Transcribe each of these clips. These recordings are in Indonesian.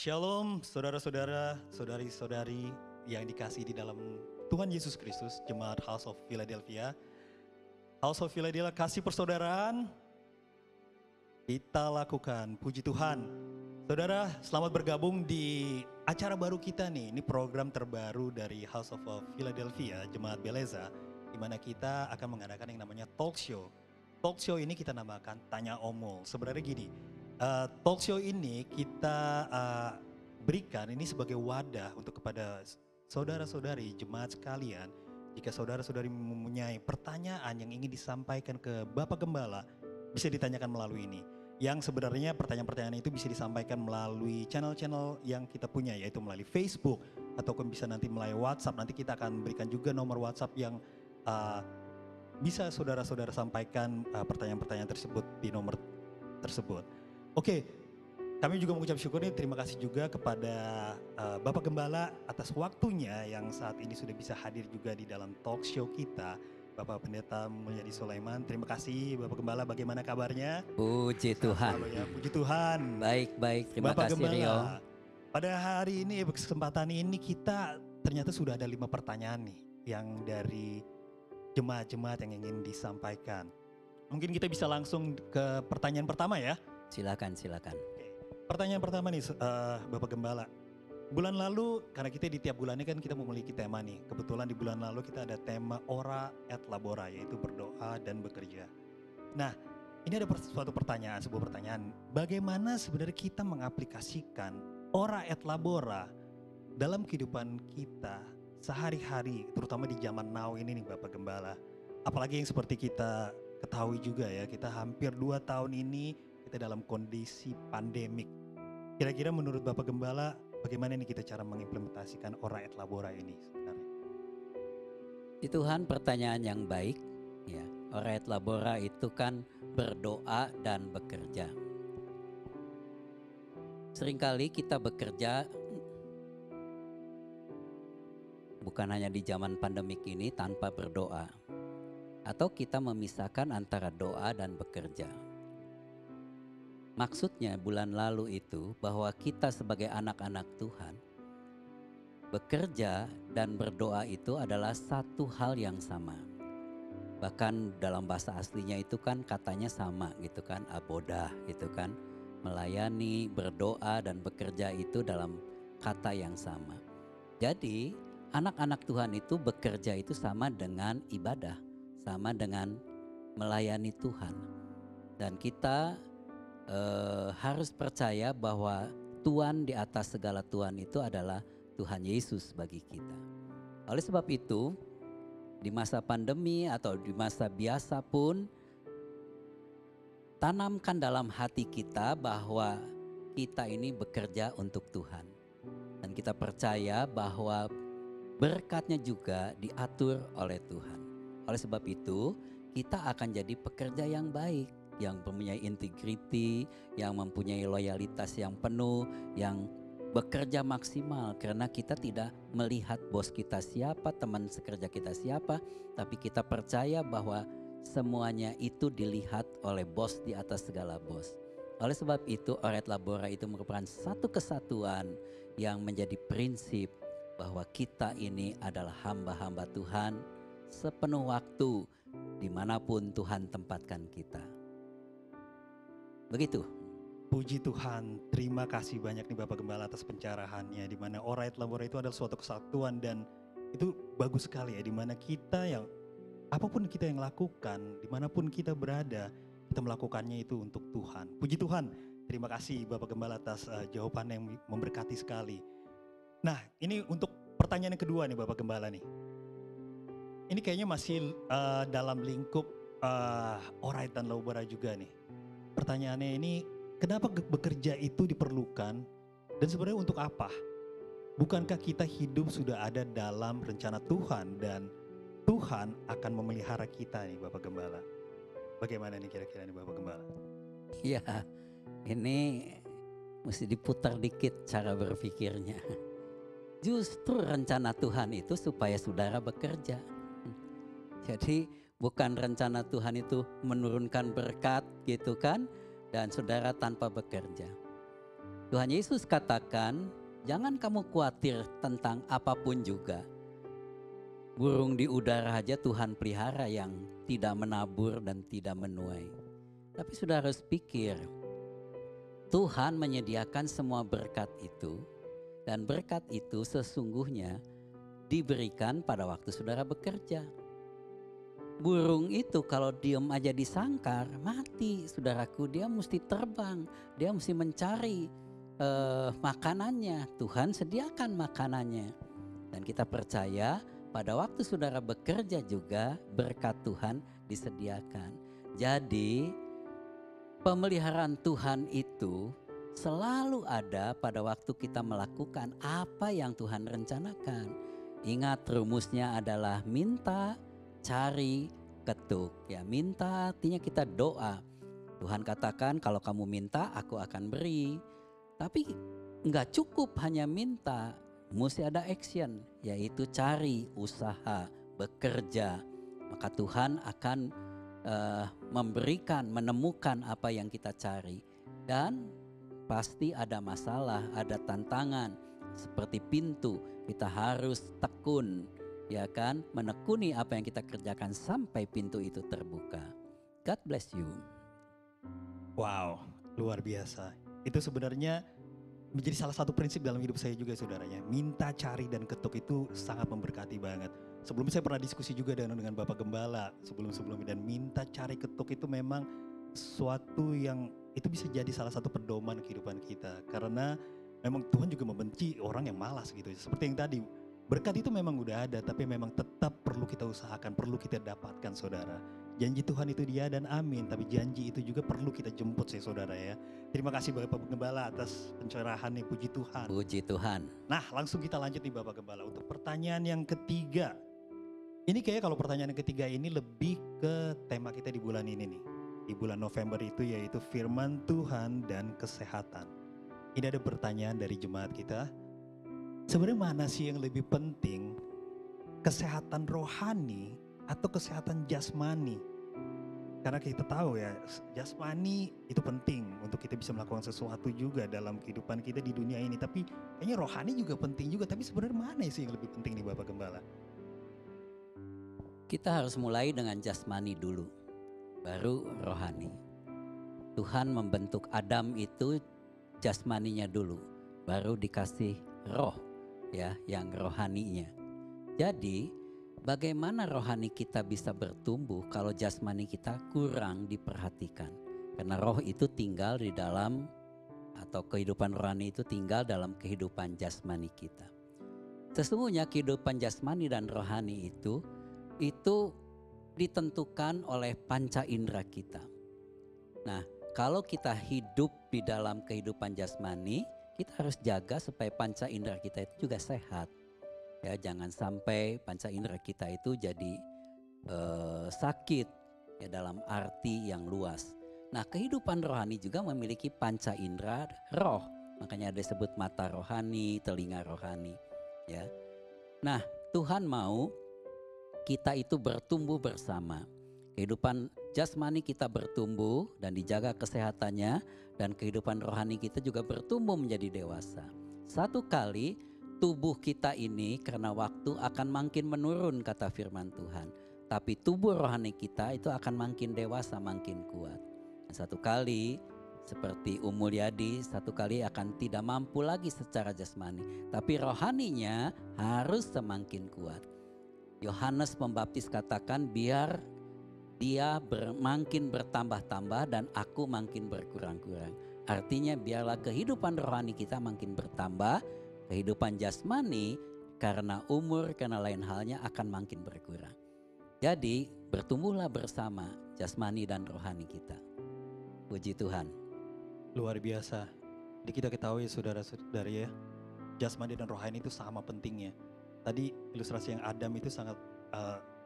Shalom saudara-saudara, saudari-saudari yang dikasihi di dalam Tuhan Yesus Kristus, Jemaat House of Philadelphia. House of Philadelphia, kasih persaudaraan kita lakukan, puji Tuhan. Saudara, selamat bergabung di acara baru kita nih. Ini program terbaru dari House of Philadelphia, Jemaat Beleza, di mana kita akan mengadakan yang namanya talk show. Talk show ini kita namakan Tanya Omul. Sebenarnya gini, talk show ini kita berikan ini sebagai wadah untuk kepada saudara-saudari jemaat sekalian. Jika saudara-saudari mempunyai pertanyaan yang ingin disampaikan ke Bapak Gembala, bisa ditanyakan melalui ini. Yang sebenarnya pertanyaan-pertanyaan itu bisa disampaikan melalui channel-channel yang kita punya, yaitu melalui Facebook ataupun bisa nanti melalui WhatsApp. Nanti kita akan berikan juga nomor WhatsApp yang bisa saudara-saudara sampaikan pertanyaan-pertanyaan tersebut di nomor tersebut. Oke, kami juga mengucap syukur nih, terima kasih juga kepada Bapak Gembala atas waktunya yang saat ini sudah bisa hadir juga di dalam talk show kita. Bapak Pendeta Mulyadi Sulaiman, terima kasih Bapak Gembala, bagaimana kabarnya? Puji Tuhan. Ya, puji Tuhan. Baik, terima Bapak kasih Gembala, Rio. pada hari ini, kesempatan ini kita ternyata sudah ada 5 pertanyaan nih yang dari jemaat-jemaat yang ingin disampaikan. Mungkin kita bisa langsung ke pertanyaan pertama ya. Silakan. Pertanyaan pertama nih Bapak Gembala. Bulan lalu, karena kita di tiap bulannya kan kita memiliki tema nih. Kebetulan di bulan lalu kita ada tema Ora et Labora, yaitu berdoa dan bekerja. Nah, ini ada suatu pertanyaan, sebuah pertanyaan. Bagaimana sebenarnya kita mengaplikasikan Ora et Labora dalam kehidupan kita sehari-hari, terutama di zaman now ini nih Bapak Gembala. Apalagi yang seperti kita ketahui juga ya, kita hampir 2 tahun ini kita dalam kondisi pandemik. Kira-kira menurut Bapak Gembala, bagaimana nih kita cara mengimplementasikan Ora et Labora ini sebenarnya? Di Tuhan, pertanyaan yang baik. Ya, Ora et Labora itu kan berdoa dan bekerja. Seringkali kita bekerja bukan hanya di zaman pandemik ini tanpa berdoa, atau kita memisahkan antara doa dan bekerja. Maksudnya bulan lalu itu bahwa kita sebagai anak-anak Tuhan, bekerja dan berdoa itu adalah satu hal yang sama. Bahkan dalam bahasa aslinya itu kan katanya sama gitu kan, abodah gitu kan. Melayani, berdoa dan bekerja itu dalam kata yang sama. Jadi anak-anak Tuhan itu bekerja itu sama dengan ibadah, sama dengan melayani Tuhan. Dan kita harus percaya bahwa Tuhan di atas segala Tuhan itu adalah Tuhan Yesus bagi kita. Oleh sebab itu, di masa pandemi atau di masa biasa pun, tanamkan dalam hati kita bahwa kita ini bekerja untuk Tuhan. Dan kita percaya bahwa berkatnya juga diatur oleh Tuhan. Oleh sebab itu, kita akan jadi pekerja yang baik, yang mempunyai integriti, yang mempunyai loyalitas yang penuh, yang bekerja maksimal. Karena kita tidak melihat bos kita siapa, teman sekerja kita siapa, tapi kita percaya bahwa semuanya itu dilihat oleh bos di atas segala bos. Oleh sebab itu, Ora et Labora itu merupakan satu kesatuan yang menjadi prinsip bahwa kita ini adalah hamba-hamba Tuhan sepenuh waktu dimanapun Tuhan tempatkan kita. Begitu. Puji Tuhan, terima kasih banyak nih Bapak Gembala atas pencerahannya, di mana Ora et Labora itu adalah suatu kesatuan dan itu bagus sekali ya, di mana kita yang apapun kita yang lakukan, dimanapun kita berada, kita melakukannya itu untuk Tuhan. Puji Tuhan, terima kasih Bapak Gembala atas jawaban yang memberkati sekali. Nah, ini untuk pertanyaan yang kedua nih Bapak Gembala nih. Ini kayaknya masih dalam lingkup Ora et Labora juga nih. Pertanyaannya ini, kenapa bekerja itu diperlukan dan sebenarnya untuk apa? Bukankah kita hidup sudah ada dalam rencana Tuhan dan Tuhan akan memelihara kita nih Bapak Gembala? Bagaimana nih kira-kira nih Bapak Gembala? Iya, ini mesti diputar dikit cara berpikirnya. Justru rencana Tuhan itu supaya saudara bekerja. Jadi bukan rencana Tuhan itu menurunkan berkat gitu kan, dan saudara tanpa bekerja. Tuhan Yesus katakan, jangan kamu khawatir tentang apapun juga. Burung di udara aja Tuhan pelihara yang tidak menabur dan tidak menuai. Tapi sudah harus pikir, Tuhan menyediakan semua berkat itu, dan berkat itu sesungguhnya diberikan pada waktu saudara bekerja. Burung itu kalau diem aja di sangkar mati, saudaraku. Dia mesti terbang, dia mesti mencari makanannya. Tuhan sediakan makanannya. Dan kita percaya pada waktu saudara bekerja juga berkat Tuhan disediakan. Jadi pemeliharaan Tuhan itu selalu ada pada waktu kita melakukan apa yang Tuhan rencanakan. Ingat, rumusnya adalah minta, cari, ketuk. Ya, minta artinya kita doa. Tuhan katakan kalau kamu minta aku akan beri. Tapi nggak cukup hanya minta, mesti ada action, yaitu cari, usaha, bekerja. Maka Tuhan akan memberikan, menemukan apa yang kita cari. Dan pasti ada masalah, ada tantangan. Seperti pintu, kita harus tekun, ya kan, menekuni apa yang kita kerjakan sampai pintu itu terbuka. God bless you. Wow, luar biasa. Itu sebenarnya menjadi salah satu prinsip dalam hidup saya juga, saudaranya. Minta, cari, dan ketuk itu sangat memberkati banget. Sebelumnya saya pernah diskusi juga dengan Bapak Gembala sebelum-sebelumnya, dan minta, cari, ketuk itu memang suatu yang itu bisa jadi salah satu pedoman kehidupan kita. Karena memang Tuhan juga membenci orang yang malas gitu. Seperti yang tadi, berkat itu memang udah ada, tapi memang tetap perlu kita usahakan, perlu kita dapatkan, saudara. Janji Tuhan itu dia dan amin, tapi janji itu juga perlu kita jemput sih, saudara ya. Terima kasih Bapak Gembala atas pencerahan nih, puji Tuhan. Puji Tuhan. Nah, langsung kita lanjut nih Bapak Gembala untuk pertanyaan yang ketiga. Ini kayak kalau pertanyaan yang ketiga ini lebih ke tema kita di bulan ini nih. Di bulan November itu yaitu firman Tuhan dan kesehatan. Ini ada pertanyaan dari jemaat kita. Sebenarnya mana sih yang lebih penting? Kesehatan rohani atau kesehatan jasmani? Karena kita tahu ya, jasmani itu penting untuk kita bisa melakukan sesuatu juga dalam kehidupan kita di dunia ini. Tapi kayaknya rohani juga penting juga. Tapi sebenarnya mana sih yang lebih penting nih Bapak Gembala? Kita harus mulai dengan jasmani dulu, baru rohani. Tuhan membentuk Adam itu jasmaninya dulu, baru dikasih roh ya, yang rohaninya. Jadi bagaimana rohani kita bisa bertumbuh kalau jasmani kita kurang diperhatikan? Karena roh itu tinggal di dalam, atau kehidupan rohani itu tinggal dalam kehidupan jasmani kita. Sesungguhnya kehidupan jasmani dan rohani itu ditentukan oleh panca indera kita. Nah, kalau kita hidup di dalam kehidupan jasmani, kita harus jaga supaya panca indera kita itu juga sehat. Ya, jangan sampai panca indera kita itu jadi sakit ya, dalam arti yang luas. Nah, kehidupan rohani juga memiliki panca indera roh. Makanya ada disebut mata rohani, telinga rohani, ya. Nah, Tuhan mau kita itu bertumbuh bersama. Kehidupan jasmani kita bertumbuh dan dijaga kesehatannya, dan kehidupan rohani kita juga bertumbuh menjadi dewasa. Satu kali tubuh kita ini karena waktu akan makin menurun kata firman Tuhan. Tapi tubuh rohani kita itu akan makin dewasa, makin kuat. Dan satu kali seperti Mulyadi, satu kali akan tidak mampu lagi secara jasmani. Tapi rohaninya harus semakin kuat. Yohanes Pembaptis katakan biar dia makin bertambah-tambah dan aku makin berkurang-kurang. Artinya biarlah kehidupan rohani kita makin bertambah, kehidupan jasmani karena umur, karena lain halnya akan makin berkurang. Jadi bertumbuhlah bersama jasmani dan rohani kita. Puji Tuhan. Luar biasa. Jadi kita ketahui saudara-saudari ya, jasmani dan rohani itu sama pentingnya. Tadi ilustrasi yang Adam itu sangat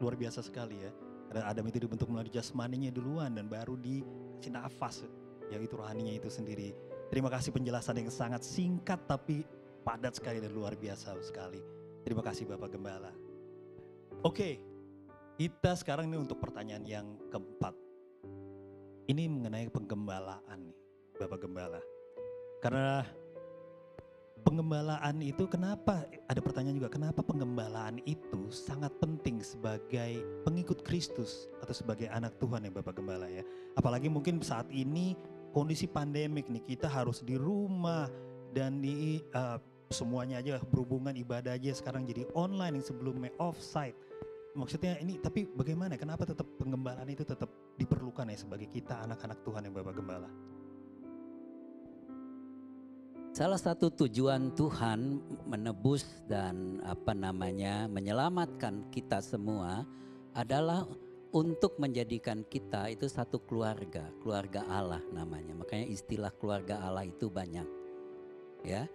luar biasa sekali ya. Karena Adam itu dibentuk melalui jasmaninya duluan dan baru dikasih nafas, yaitu rohaninya itu sendiri. Terima kasih penjelasan yang sangat singkat tapi padat sekali dan luar biasa sekali. Terima kasih Bapak Gembala. Oke, kita sekarang ini untuk pertanyaan yang keempat. Ini mengenai penggembalaan nih Bapak Gembala. Karena Penggembalaan itu kenapa, ada pertanyaan juga, kenapa penggembalaan itu sangat penting sebagai pengikut Kristus atau sebagai anak Tuhan ya Bapak Gembala ya. Apalagi mungkin saat ini kondisi pandemik nih, kita harus di rumah dan semuanya aja berhubungan ibadah aja sekarang jadi online yang sebelumnya offsite. Maksudnya ini, tapi bagaimana, kenapa tetap penggembalaan itu tetap diperlukan ya sebagai kita anak-anak Tuhan ya Bapak Gembala? Salah satu tujuan Tuhan menebus dan menyelamatkan kita semua adalah untuk menjadikan kita itu satu keluarga, keluarga Allah namanya. Makanya istilah keluarga Allah itu banyak. Ya.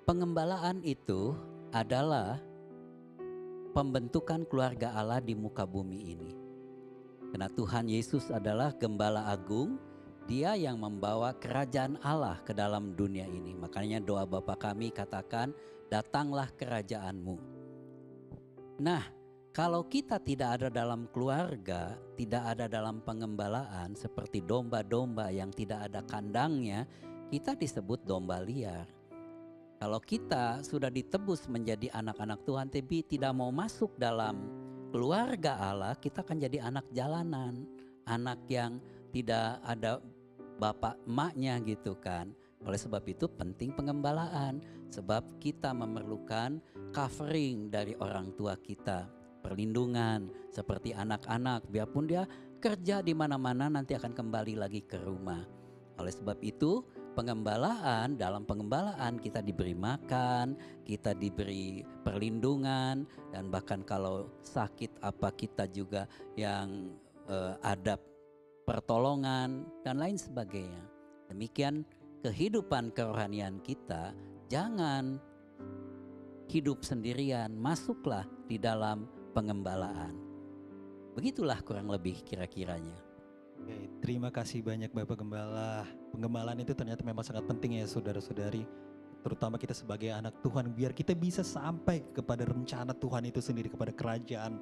Pengembalaan itu adalah pembentukan keluarga Allah di muka bumi ini. Karena Tuhan Yesus adalah gembala agung, Dia yang membawa kerajaan Allah ke dalam dunia ini. Makanya doa Bapa kami katakan, datanglah kerajaanmu. Nah, kalau kita tidak ada dalam keluarga, tidak ada dalam pengembalaan seperti domba-domba yang tidak ada kandangnya, kita disebut domba liar. Kalau kita sudah ditebus menjadi anak-anak Tuhan tapi tidak mau masuk dalam keluarga Allah, kita akan jadi anak jalanan, anak yang tidak ada bapak emaknya gitu kan. Oleh sebab itu penting pengembalaan, sebab kita memerlukan covering dari orang tua kita, perlindungan seperti anak-anak, biarpun dia kerja di mana-mana nanti akan kembali lagi ke rumah. Oleh sebab itu dalam pengembalaan kita diberi makan, kita diberi perlindungan, dan bahkan kalau sakit apa kita juga yang ada pertolongan dan lain sebagainya. Demikian kehidupan kerohanian kita, jangan hidup sendirian, masuklah di dalam pengembalaan. Begitulah kurang lebih kira-kiranya. Oke, terima kasih banyak Bapak Gembala. Penggembalaan itu ternyata memang sangat penting ya saudara-saudari, terutama kita sebagai anak Tuhan, biar kita bisa sampai kepada rencana Tuhan itu sendiri, kepada kerajaan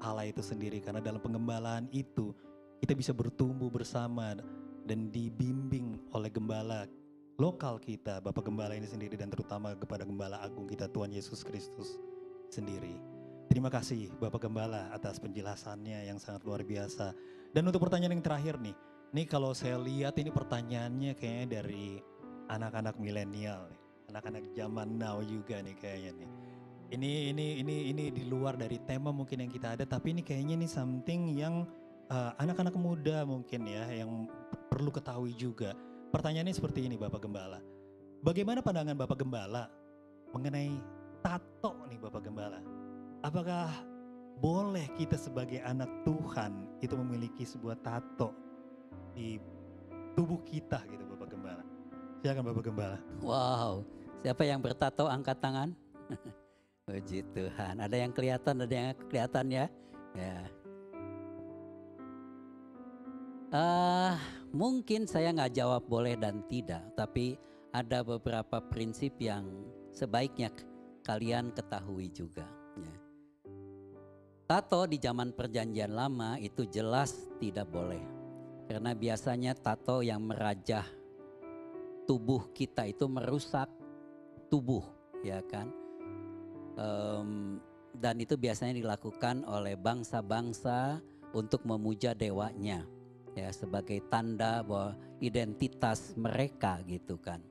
Allah itu sendiri. Karena dalam penggembalaan itu kita bisa bertumbuh bersama dan dibimbing oleh gembala lokal kita, Bapak Gembala ini sendiri, dan terutama kepada Gembala Agung kita Tuhan Yesus Kristus sendiri. Terima kasih Bapak Gembala atas penjelasannya yang sangat luar biasa. Dan untuk pertanyaan yang terakhir nih, kalau saya lihat ini pertanyaannya kayaknya dari anak-anak milenial, anak-anak zaman now juga nih kayaknya nih. Ini di luar dari tema mungkin yang kita ada, tapi ini kayaknya nih something yang anak-anak muda mungkin ya yang perlu ketahui juga. Pertanyaannya seperti ini Bapak Gembala. Bagaimana pandangan Bapak Gembala mengenai tato nih Bapak Gembala? Apakah boleh kita sebagai anak Tuhan itu memiliki sebuah tato di tubuh kita gitu Bapak Gembala? Silakan Bapak Gembala. Wow, siapa yang bertato angkat tangan? Puji Tuhan, ada yang kelihatan, ada yang kelihatan ya. Ya. Mungkin saya nggak jawab boleh dan tidak, tapi ada beberapa prinsip yang sebaiknya kalian ketahui juga. Ya. Tato di zaman perjanjian lama itu jelas tidak boleh. Karena biasanya tato yang merajah tubuh kita itu merusak tubuh, ya kan? Dan itu biasanya dilakukan oleh bangsa-bangsa untuk memuja dewanya, ya, sebagai tanda bahwa identitas mereka gitu kan.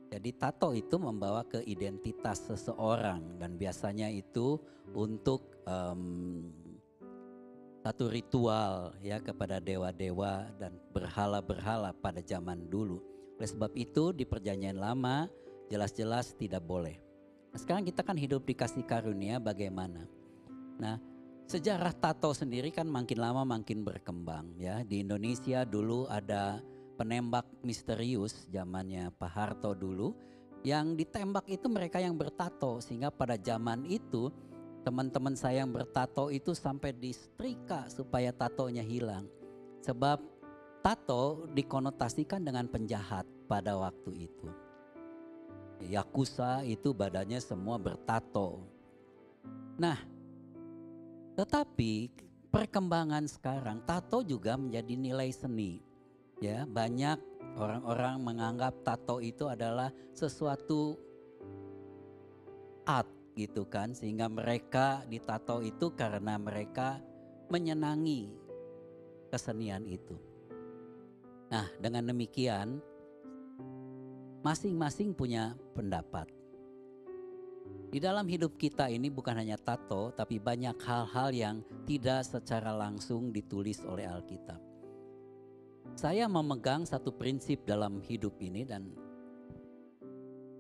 Jadi tato itu membawa ke identitas seseorang dan biasanya itu untuk satu ritual ya kepada dewa-dewa dan berhala-berhala pada zaman dulu. Oleh sebab itu di perjanjian lama jelas-jelas tidak boleh. Nah, sekarang kita kan hidup di kasih karunia bagaimana? Nah, sejarah tato sendiri kan makin lama makin berkembang ya. Di Indonesia dulu ada penembak misterius zamannya Pak Harto dulu, yang ditembak itu mereka yang bertato, sehingga pada zaman itu teman-teman saya yang bertato itu sampai disetrika supaya tatonya hilang. Sebab tato dikonotasikan dengan penjahat pada waktu itu. Yakuza itu badannya semua bertato. Nah, tetapi perkembangan sekarang tato juga menjadi nilai seni. Ya, banyak orang-orang menganggap tato itu adalah sesuatu art gitu kan, sehingga mereka ditato itu karena mereka menyenangi kesenian itu. Nah, dengan demikian masing-masing punya pendapat. Di dalam hidup kita ini bukan hanya tato, tapi banyak hal-hal yang tidak secara langsung ditulis oleh Alkitab. Saya memegang satu prinsip dalam hidup ini, dan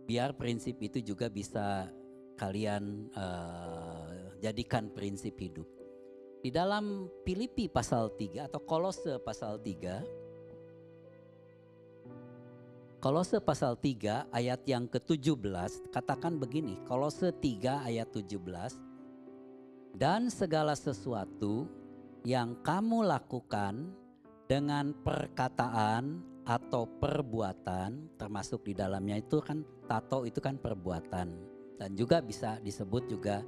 biar prinsip itu juga bisa kalian jadikan prinsip hidup. Di dalam Filipi pasal 3 atau Kolose pasal 3, Kolose pasal 3 ayat yang ke-17 katakan begini, Kolose 3 ayat 17, dan segala sesuatu yang kamu lakukan dengan perkataan atau perbuatan, termasuk di dalamnya itu kan tato itu kan perbuatan, dan juga bisa disebut juga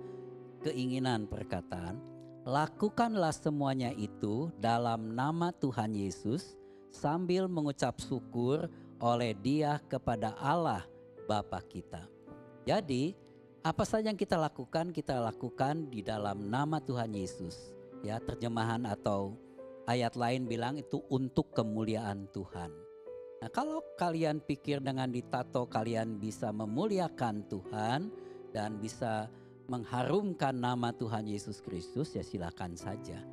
keinginan perkataan, lakukanlah semuanya itu dalam nama Tuhan Yesus sambil mengucap syukur oleh Dia kepada Allah Bapa kita. Jadi apa saja yang kita lakukan di dalam nama Tuhan Yesus. Ya, terjemahan atau ayat lain bilang itu untuk kemuliaan Tuhan. Nah, kalau kalian pikir dengan ditato kalian bisa memuliakan Tuhan dan bisa mengharumkan nama Tuhan Yesus Kristus, ya silakan saja.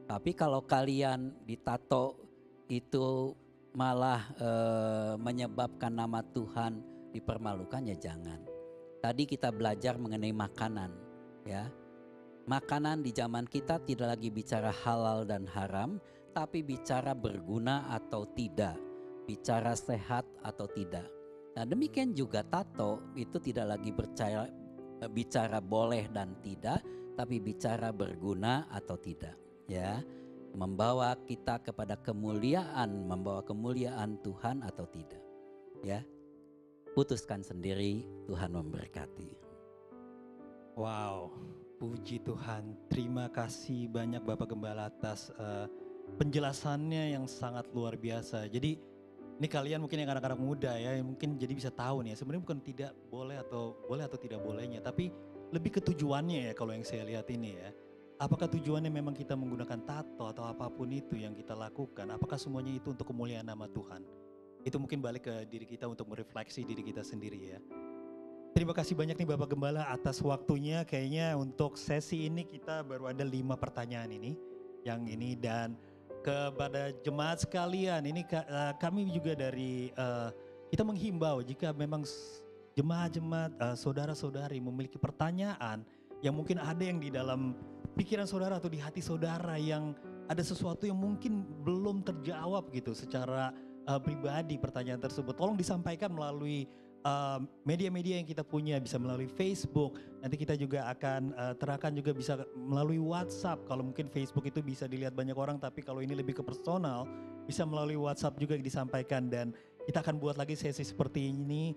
Tapi kalau kalian ditato itu malah menyebabkan nama Tuhan dipermalukan, ya jangan. Tadi kita belajar mengenai makanan, ya. Makanan di zaman kita tidak lagi bicara halal dan haram, tapi bicara berguna atau tidak, bicara sehat atau tidak. Nah, demikian juga tato itu tidak lagi bicara boleh dan tidak, tapi bicara berguna atau tidak, ya. Membawa kita kepada kemuliaan, membawa kemuliaan Tuhan atau tidak, ya. Putuskan sendiri, Tuhan memberkati. Wow, puji Tuhan. Terima kasih banyak Bapak Gembala atas penjelasannya yang sangat luar biasa. Jadi ini kalian mungkin yang anak-anak muda ya, mungkin jadi bisa tahu nih ya, sebenarnya bukan tidak boleh atau tidak bolehnya, tapi lebih ke tujuannya ya kalau yang saya lihat ini ya. Apakah tujuannya memang kita menggunakan tato atau apapun itu yang kita lakukan, apakah semuanya itu untuk kemuliaan nama Tuhan? Itu mungkin balik ke diri kita untuk merefleksi diri kita sendiri ya. Terima kasih banyak nih Bapak Gembala atas waktunya. Kayaknya untuk sesi ini kita baru ada 5 pertanyaan ini. Yang ini, dan kepada jemaat sekalian ini kami juga dari kita menghimbau jika memang jemaat-jemaat saudara-saudari memiliki pertanyaan yang mungkin ada yang di dalam pikiran saudara atau di hati saudara, yang ada sesuatu yang mungkin belum terjawab gitu secara pribadi, pertanyaan tersebut tolong disampaikan melalui media-media yang kita punya, bisa melalui Facebook, nanti kita juga akan terapkan juga bisa melalui WhatsApp. Kalau mungkin Facebook itu bisa dilihat banyak orang, tapi kalau ini lebih ke personal, bisa melalui WhatsApp juga disampaikan. Dan kita akan buat lagi sesi seperti ini,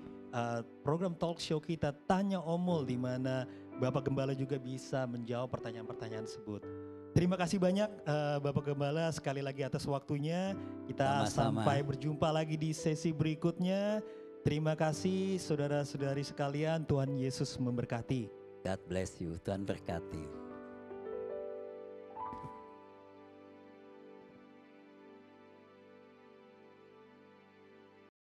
program talk show kita Tanya Omul, di mana Bapak Gembala juga bisa menjawab pertanyaan-pertanyaan tersebut. Terima kasih banyak Bapak Gembala sekali lagi atas waktunya. Kita Sama-sama. sampai berjumpa lagi di sesi berikutnya. Terima kasih saudara-saudari sekalian, Tuhan Yesus memberkati. God bless you, Tuhan berkati.